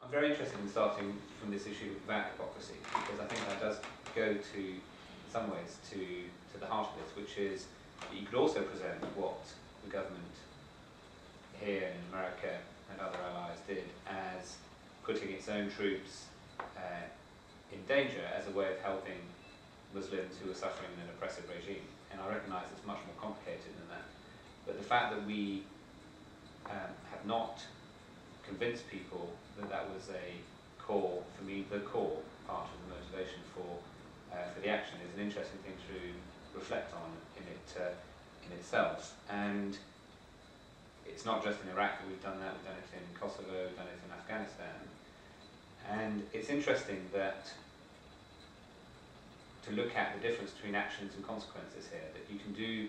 I'm very interested in starting from this issue about hypocrisy, because I think that does go to, in some ways, to the heart of this, which is that you could also present what the government here in America and other allies did as putting its own troops in danger as a way of helping Muslims who were suffering in an oppressive regime. And I recognise it's much more complicated than that. But the fact that we have not convinced people that that was a core, for me, the core part of the motivation for the action is an interesting thing to reflect on in itself. And it's not just in Iraq that we've done that, we've done it in Kosovo, we've done it in Afghanistan. And it's interesting that to look at the difference between actions and consequences here, that you can do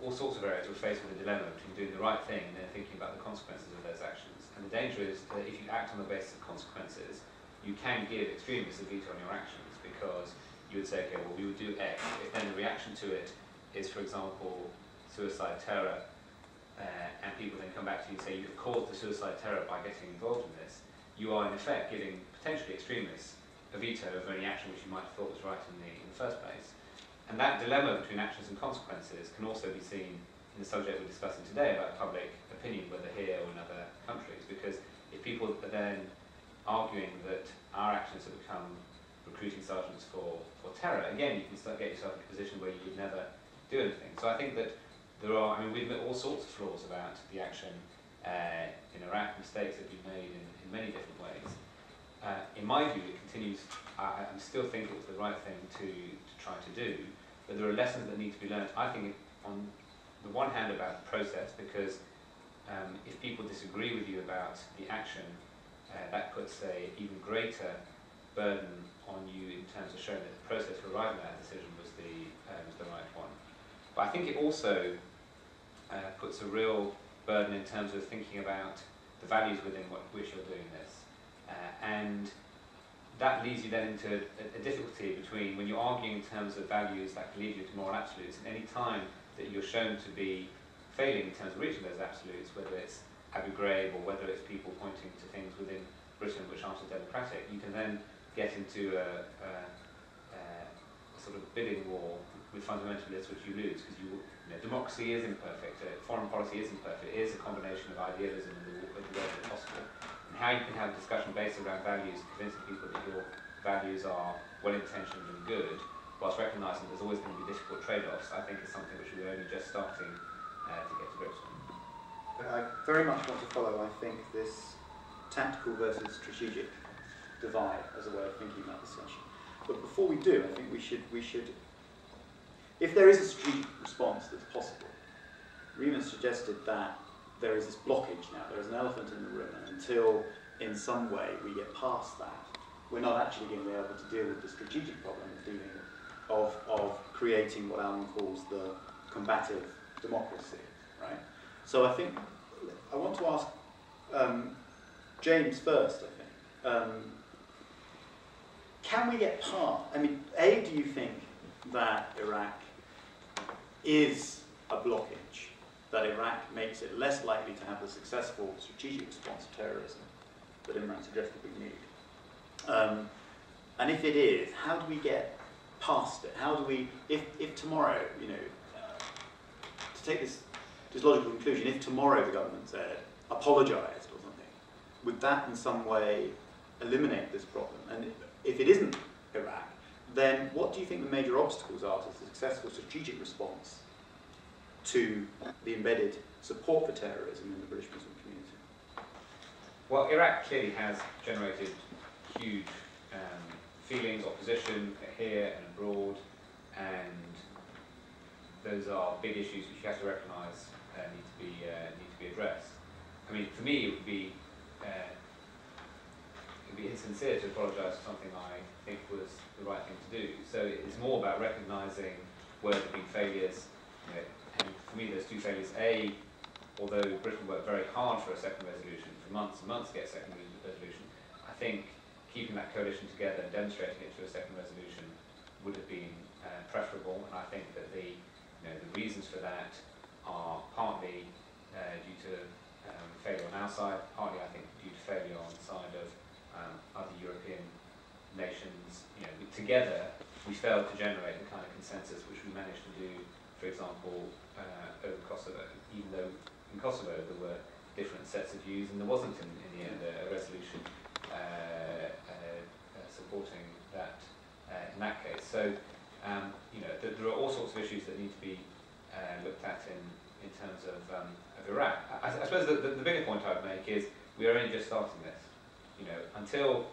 all sorts of areas. We're faced with a dilemma between doing the right thing and then thinking about the consequences of those actions. And the danger is that if you act on the basis of consequences, you can give extremists a veto on your actions, because you would say, okay, well, we would do X. If then the reaction to it is, for example, suicide terror, and people then come back to you and say you have caused the suicide terror by getting involved in this, you are in effect giving potentially extremists a veto over any action which you might have thought was right in the first place. And that dilemma between actions and consequences can also be seen in the subject we're discussing today about public opinion, whether here or in other countries, because if people are then arguing that our actions have become recruiting sergeants for terror, again, you can start get yourself in a position where you would never do anything. So I think that there are, I mean, we've met all sorts of flaws about the action in Iraq. Mistakes have been made in many different ways. In my view, it continues, I still think it was the right thing to try to do, but there are lessons that need to be learned, I think, on the one hand about the process, because if people disagree with you about the action, that puts a even greater burden on you in terms of showing that the process for arriving at that decision was the right one. But I think it also puts a real burden in terms of thinking about the values within which you're doing this. And that leads you then into a difficulty between when you're arguing in terms of values that can lead you to moral absolutes, and any time that you're shown to be failing in terms of reaching those absolutes, whether it's Abu Ghraib or whether it's people pointing to things within Britain which aren't as democratic, you can then get into a sort of bidding war with fundamentalists which you lose, because democracy is imperfect, foreign policy is imperfect, it is a combination of idealism and the way it's possible. And how you can have a discussion based around values, convincing people that your values are well-intentioned and good, whilst recognising there's always going to be difficult trade-offs, I think is something which we're only just starting to get to grips with. I very much want to follow, I think, this tactical versus strategic divide as a way of thinking about this issue. But before we do, I think we should, if there is a strategic response that's possible, Reem has suggested that there is this blockage now, there is an elephant in the room, and until in some way we get past that, we're not actually going to be able to deal with the strategic problem of creating what Alan calls the combative democracy, right? So I think, I want to ask James first, I think. Can we get past, I mean, A, do you think that Iraq is a blockage, that Iraq makes it less likely to have the successful strategic response to terrorism that Imran suggested we need? And if it is, how do we get past it? How do we, if tomorrow, to take this logical conclusion, if tomorrow the government said, apologised or something, would that in some way eliminate this problem? And if it isn't Iraq, then what do you think the major obstacles are to the successful strategic response to the embedded support for terrorism in the British Muslim community? Well, Iraq clearly has generated huge feelings, opposition here and abroad, and those are big issues which you have to recognise need to be addressed. I mean, for me, it would be insincere to apologise for something I think was the right thing to do. So it's more about recognising where there have been failures. And for me, there's two failures. A, although Britain worked very hard for a second resolution, for months and months to get a second resolution, I think keeping that coalition together and demonstrating it through a second resolution would have been preferable. And I think that the reasons for that are partly due to failure on our side, partly I think due to failure on the side of other European nations. You know, together we failed to generate the kind of consensus which we managed to do, for example, over Kosovo, even though in Kosovo there were different sets of views, and there wasn't in the end a resolution supporting that in that case. So, you know, there are all sorts of issues that need to be looked at in terms of Iraq. I suppose the bigger point I would make is we are only just starting this. You know, until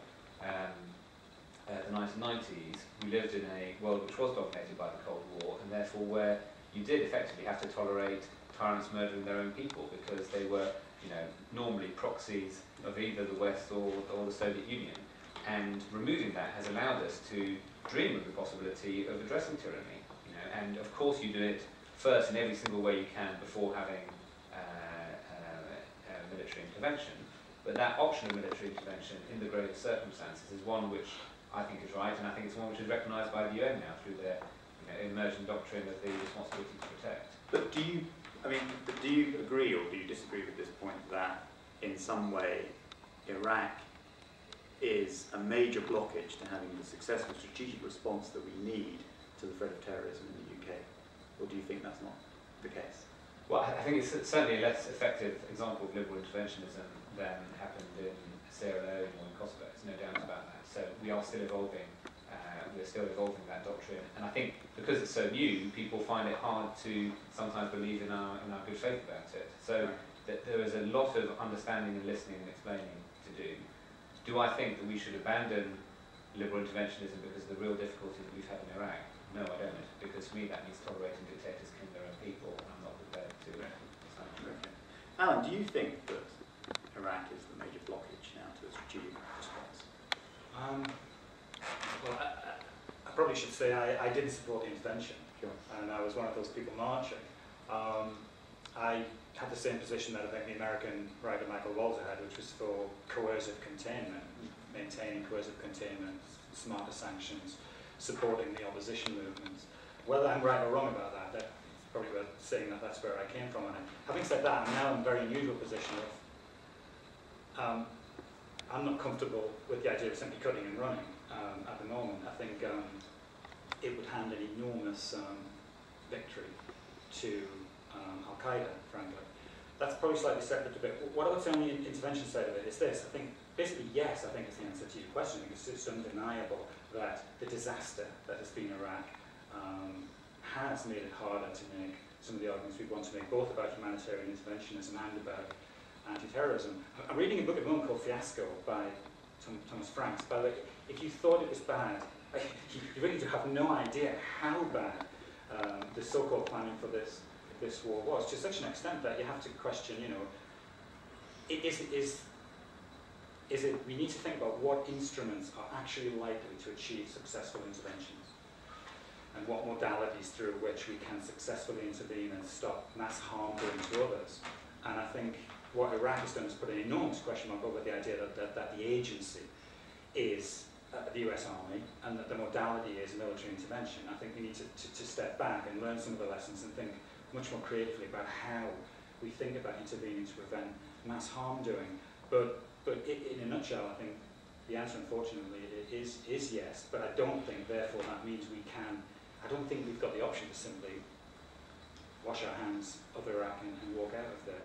the 1990s, we lived in a world which was dominated by the Cold War, and therefore where you did effectively have to tolerate tyrants murdering their own people because they were, you know, normally proxies of either the West or the Soviet Union. And removing that has allowed us to dream of the possibility of addressing tyranny. You know, and of course you do it first in every single way you can before having military intervention. But that option of military intervention in the grave circumstances is one which I think is right, and I think it's one which is recognised by the UN now through their emerging doctrine of the responsibility to protect. But do you agree or do you disagree with this point that in some way Iraq is a major blockage to having the successful strategic response that we need to the threat of terrorism in the UK? Or do you think that's not the case? Well, I think it's certainly a less effective example of liberal interventionism than happened in Sierra Leone or in Kosovo. There's no doubt about that. So we are still evolving. We're still evolving that doctrine, and I think because it's so new, people find it hard to sometimes believe in our good faith about it. So there is a lot of understanding and listening and explaining to do. Do I think that we should abandon liberal interventionism because of the real difficulties that we've had in Iraq? No, I don't, because to me that means tolerating dictators killing their own people, and I'm not prepared to sign up. Okay. Alan, do you think that Iraq is the major blockage now to a strategic response? Well, I probably should say I didn't support the intervention, Sure. and I was one of those people marching. I had the same position that I think the American writer Michael Walzer had, which was for coercive containment, maintaining coercive containment, smarter sanctions, supporting the opposition movements. Whether I'm right or wrong about that, that's probably worth saying that that's where I came from. And having said that, I'm now in a very unusual position of I'm not comfortable with the idea of simply cutting and running at the moment. I think it would hand an enormous victory to Al-Qaeda, frankly. That's probably slightly separate a bit. What I would say on the intervention side of it is this. I think, basically, yes, I think is the answer to your question, because it's undeniable that the disaster that has been Iraq has made it harder to make some of the arguments we want to make, both about humanitarian interventionism and about anti-terrorism. I'm reading a book at the moment called Fiasco by Thomas Franks. By the way, if you thought it was bad, you really do have no idea how bad the so-called planning for this war was, to such an extent that you have to question, you know, we need to think about what instruments are actually likely to achieve successful interventions, and what modalities through which we can successfully intervene and stop mass harm doing to others. And I think what Iraq has done is put an enormous question mark over the idea that the agency is the US Army, and that the modality is military intervention. I think we need to step back and learn some of the lessons and think much more creatively about how we think about intervening to prevent mass harm doing. But in a nutshell, I think the answer, unfortunately, is yes. But I don't think, therefore, that means we can. I don't think we've got the option to simply wash our hands of Iraq and walk out of there.